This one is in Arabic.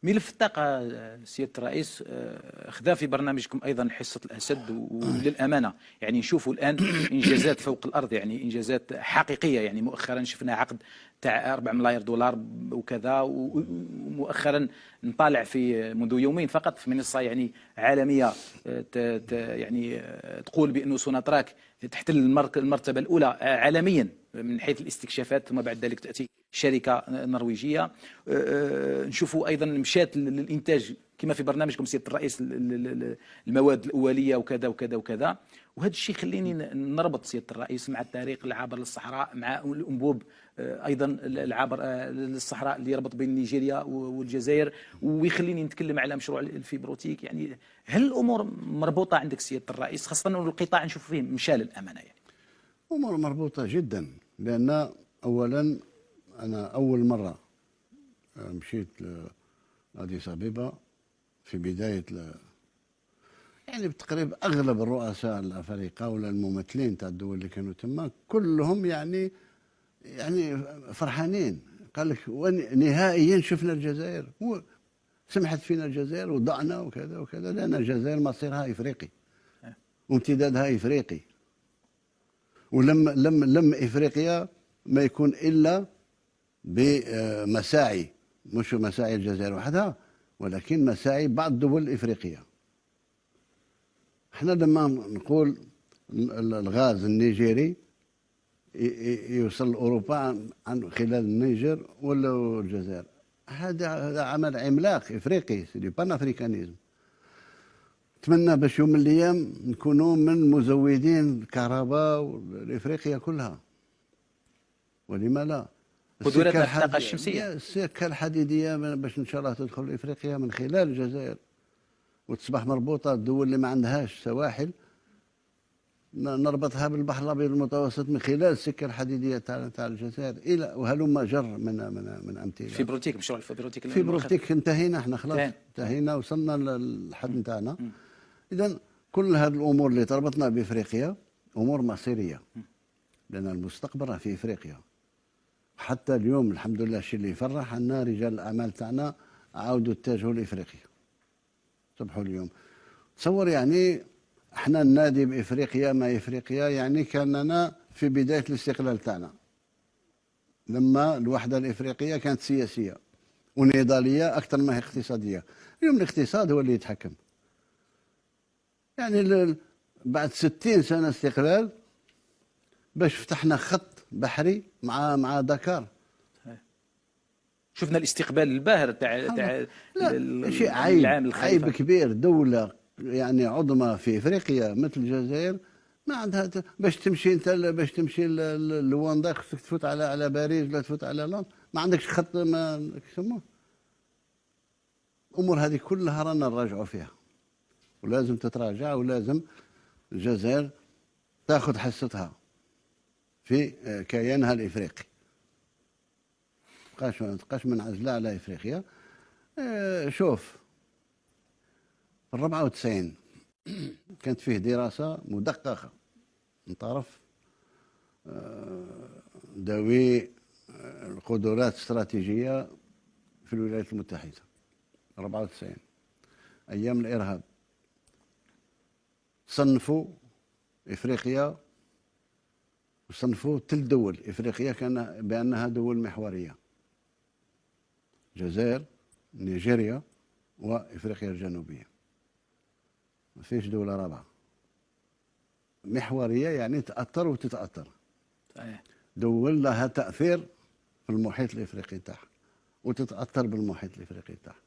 ملف الطاقة سيادة الرئيس خذا في برنامجكم أيضا حصة الأسد، وللأمانة يعني نشوفوا الآن إنجازات فوق الأرض، يعني إنجازات حقيقية. يعني مؤخرا شفنا عقد تاع 4 ملاير دولار وكذا، ومؤخرا نطالع في منذ يومين فقط في منصة يعني عالمية يعني تقول بأنه سوناتراك تحتل المرتبة الأولى عالميا من حيث الاستكشافات، ثم بعد ذلك تأتي شركة نرويجية. نشوفوا أيضا مشات للإنتاج كما في برنامجكم سيادة الرئيس المواد الأولية وكذا وكذا وكذا. وهذا الشيء خليني نربط سيادة الرئيس مع الطريق العابر للصحراء، مع الأنبوب أيضا العابر للصحراء اللي يربط بين نيجيريا والجزائر، ويخليني نتكلم على مشروع الفيبروتيك. يعني هل الأمور مربوطة عندك سيادة الرئيس، خاصة أن القطاع نشوف فيه مشى للأمانة؟ يعني أمور مربوطة جدا، لأن أولا أنا أول مرة مشيت لأديس أبيبا في بداية يعني بتقريبا أغلب الرؤساء الأفارقة ولا الممثلين تاع الدول اللي كانوا تما كلهم يعني فرحانين. قال لك نهائيا شفنا الجزائر، سمحت فينا الجزائر وضعنا وكذا وكذا، لأن الجزائر مصيرها إفريقي وامتدادها إفريقي. ولم إفريقيا ما يكون إلا بمساعي، مش مساعي الجزائر وحدها، ولكن مساعي بعض الدول الإفريقية. احنا لما نقول الغاز النيجيري يوصل لأوروبا عن خلال النيجر ولا الجزائر، هذا عمل عملاق إفريقي، سي بان أفريكانيزم. نتمنى باش يوم من الأيام نكونوا من مزودين الكهرباء لإفريقيا كلها، ولما لا؟ قدرات الطاقة الشمسية، السكة الحديدية باش إن شاء الله تدخل إفريقيا من خلال الجزائر وتصبح مربوطة. الدول اللي ما عندهاش سواحل نربطها بالبحر الأبيض المتوسط من خلال السكة الحديدية تاع الجزائر إلى وهلم جر من أمثلة. فيبروتيك، مشروع الفيبروتيك. فيبروتيك انتهينا، احنا خلاص انتهينا، وصلنا للحد نتاعنا. إذا كل هذه الأمور اللي تربطنا بإفريقيا أمور مصيرية، لأن المستقبل في إفريقيا. حتى اليوم الحمد لله الشيء اللي يفرح أن رجال الأعمال تاعنا عاودوا اتجهوا لإفريقيا. صبحوا اليوم تصور يعني احنا ننادي بإفريقيا ما إفريقيا، يعني كاننا في بداية الاستقلال تاعنا، لما الوحدة الإفريقية كانت سياسية ونضالية أكثر ما هي اقتصادية. اليوم الاقتصاد هو اللي يتحكم. يعني بعد 60 سنة استقلال باش فتحنا خط بحري مع دكار. شفنا الاستقبال الباهر تاع شيء عيب كبير. دولة يعني عظمى في افريقيا مثل الجزائر ما عندها باش تمشي انت باش تمشي لواندا خصك تفوت على باريس ولا تفوت على لندن، ما عندكش خط ما يسموه. الامور هذه كلها رانا نراجعوا فيها، ولازم تتراجع، ولازم الجزائر تاخذ حصتها في كيانها الافريقي. ما تبقاش منعزله على افريقيا. شوف، في 94 كانت فيه دراسه مدققه من طرف ذوي القدرات الاستراتيجيه في الولايات المتحده. 94 ايام الارهاب صنفوا افريقيا وصنفوا 3 دول افريقيا كان بانها دول محوريه: الجزائر، نيجيريا، وافريقيا الجنوبيه. ما فيش دوله رابعه. محوريه يعني تاثر وتتاثر. صحيح. دول لها تاثير في المحيط الافريقي تاعها وتتاثر بالمحيط الافريقي تاعها.